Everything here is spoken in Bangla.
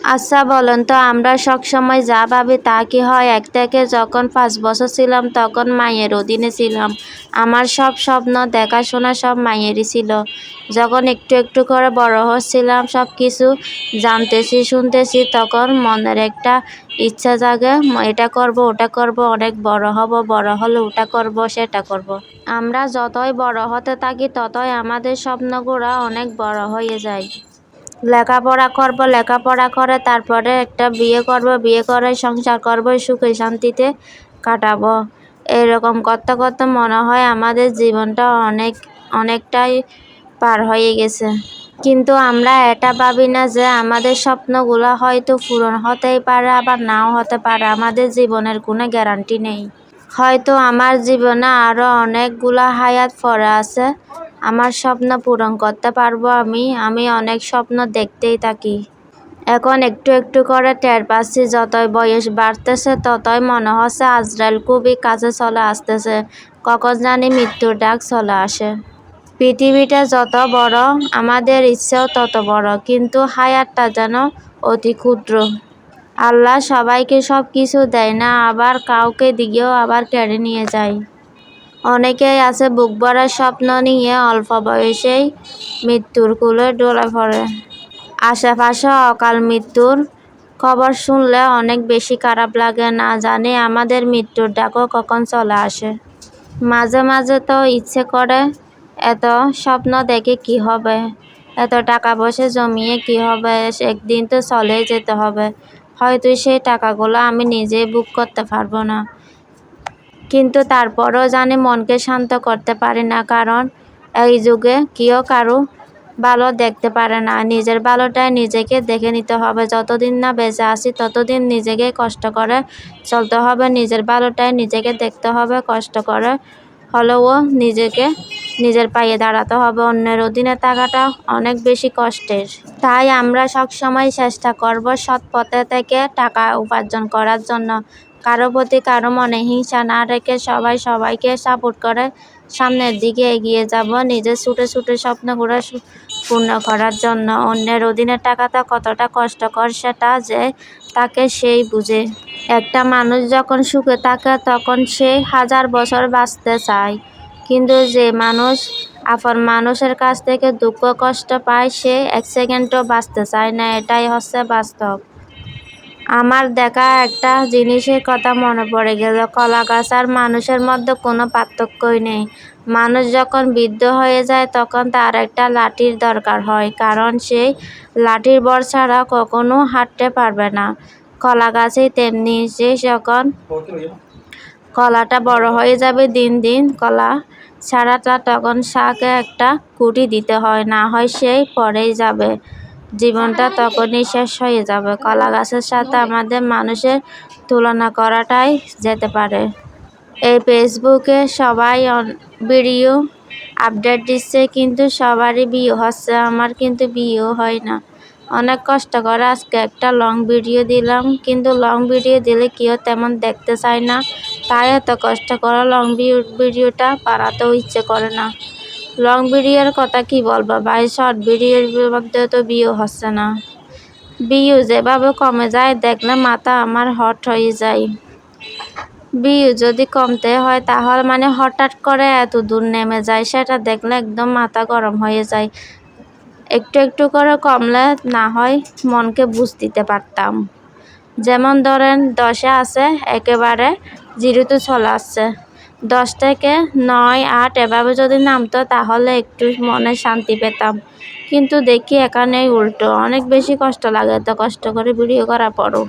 আচ্ছা বলেন তো, আমরা সবসময় যা ভাবি তা কি হয়? এক থেকে যখন 5 বছর ছিলাম তখন মায়ের অধীনে ছিলাম। আমার সব স্বপ্ন দেখাশোনা সব মায়েরই ছিল। যখন একটু একটু করে বড় হচ্ছিলাম, সব কিছু জানতেছি শুনতেছি, তখন মনের একটা ইচ্ছা জাগে, এটা করব ওটা করব, অনেক বড় হব, বড় হলে ওটা করব সেটা করব। আমরা যতই বড় হতে থাকি ততই আমাদের স্বপ্নগুলো অনেক বড় হয়ে যায়। লেখাপড়া করব, লেখাপড়া করে তারপরে একটা বিয়ে করব, বিয়ে করে সংসার করব, সুখে শান্তিতে কাটাবো। এরকম করতে করতে মনে হয় আমাদের জীবনটা অনেকটাই পার হয়ে গেছে। কিন্তু আমরা এটা ভাবি না যে আমাদের স্বপ্নগুলো হয়তো পূরণ হতেই পারে, আবার নাও হতে পারে। আমাদের জীবনের কোনো গ্যারান্টি নেই। হয়তো আমার জীবনে আরও অনেকগুলো হায়াত পড়ে আছে, আমার স্বপ্ন পূরণ করতে পারবো আমি অনেক স্বপ্ন দেখতেই থাকি। এখন একটু একটু করে টের পাচ্ছি, যতই বয়স বাড়তেছে ততই মনে হচ্ছে আজরাইল খুবই কাছে চলে আসতেছে। কখন জানি মৃত্যুর ডাক চলে আসে। পৃথিবীটা যত বড়, আমাদের ইচ্ছেও তত বড়, কিন্তু হায়াতটা যেন অতি ক্ষুদ্র। আল্লাহ সবাইকে সব কিছু দেয় না, আবার কাউকে দিয়েও আবার কেড়ে নিয়ে যায়। অনেকেই আছে বুক ভরা স্বপ্ন নিয়ে অল্প বয়সেই মৃত্যুর কোলে ঢলে পড়ে। আশেপাশে অকাল মৃত্যুর খবর শুনলে অনেক বেশি খারাপ লাগে, না জানি আমাদের মৃত্যুর ডাকও কখন চলে আসে। মাঝে মাঝে তো ইচ্ছে করে, এত স্বপ্ন দেখে কি হবে, এত টাকা পয়সা জমিয়ে কি হবে, একদিন তো চলেই যেতে হবে। হয়তো সেই টাকাগুলো আমি নিজেই বুক করতে পারবো না, কিন্তু তারপরও জানি মনকে শান্ত করতে পারি না, কারণ এই যুগে কেউ কারো ভালো দেখতে পারে না। নিজের ভালোটাই নিজেকে দেখে নিতে হবে। যতদিন না বেঁচে আছি ততদিন নিজেকে কষ্ট করে চলতে হবে, নিজের ভালোটাই নিজেকে দেখতে হবে, কষ্ট করে হলেও নিজের পায়ে দাঁড়াতে হবে। অন্যের অধীনে থাকাটা অনেক বেশি কষ্টের। তাই আমরা সবসময় চেষ্টা করব সৎ পথে থেকে টাকা উপার্জন করার জন্য। কারো প্রতি কারো মনে হিংসা না রেখে সবাই সবাইকে সাপোর্ট করে সামনের দিকে এগিয়ে যাব, নিজের ছোটো ছোটো স্বপ্নগুলো পূর্ণ করার জন্য। অন্যের অধীনে টাকাটা কতটা কষ্টকর সেটা যে তাকে সেই বুঝে। একটা মানুষ যখন সুখে থাকে তখন সে 1000 বছর বাঁচতে চায়, কিন্তু যে মানুষ আপন মানুষের কাছ থেকে দুঃখ কষ্ট পায় সে 1 সেকেন্ডও বাঁচতে চায় না। এটাই হচ্ছে বাস্তব। আমার দেখা একটা জিনিসের কথা মনে পড়ে গেল, কলা গাছ আর মানুষের মধ্যে কোনো পার্থক্যই নেই। মানুষ যখন বৃদ্ধ হয়ে যায় তখন তার একটা লাঠির দরকার হয়, কারণ সেই লাঠির ভর ছাড়া কখনো হাঁটতে পারবে না। কলা গাছেই তেমনি, সে যখন কলাটা বড় হয়ে যাবে, দিন দিন কলা ছাড়াটা, তখন শাকে একটা কুটি দিতে হয়, না হয় সেই পড়েই যাবে, জীবনটা তখনই শেষ হয়ে যাবে। কলা গাছের সাথে আমাদের মানুষের তুলনা করাটাই যেতে পারে। এই ফেসবুকে সবাই ভিডিও আপডেট দিচ্ছে, কিন্তু সবারই বিয়ে হচ্ছে, আমার কিন্তু বিয়েও হয় না। অনেক কষ্ট করে আজকে একটা লং ভিডিও দিলাম, কিন্তু লং ভিডিও দিলে কেউ তেমন দেখতে চায় না, তাই এত কষ্ট করে লং ভিডিওটা বানাতেও ইচ্ছে করে না। লং ভিডিওর কথা কি বলবো ভাই, শর্ট ভিডিওর মধ্যে তো ভিউ হচ্ছে না। ভিউ যেভাবে কমে যায় দেখলে মাথা আমার হট হয়ে যায়। ভিউ যদি কমতে হয় তাহলে মানে হঠাৎ করে এত দূর নেমে যায়, সেটা দেখলে একদম মাথা গরম হয়ে যায়। একটু একটু করে কমলে না হয় মনকে বুঝ দিতে পারতাম। যেমন ধরেন 10-এ আছে, একেবারে 0-তে চলে আসছে। 10 থেকে 9, 8 এভাবে যদি নামতো তাহলে একটু মনে শান্তি পেতাম, কিন্তু দেখি এখানেই উল্টো, অনেক বেশি কষ্ট লাগে এত কষ্ট করে ভিডিও করার পরও।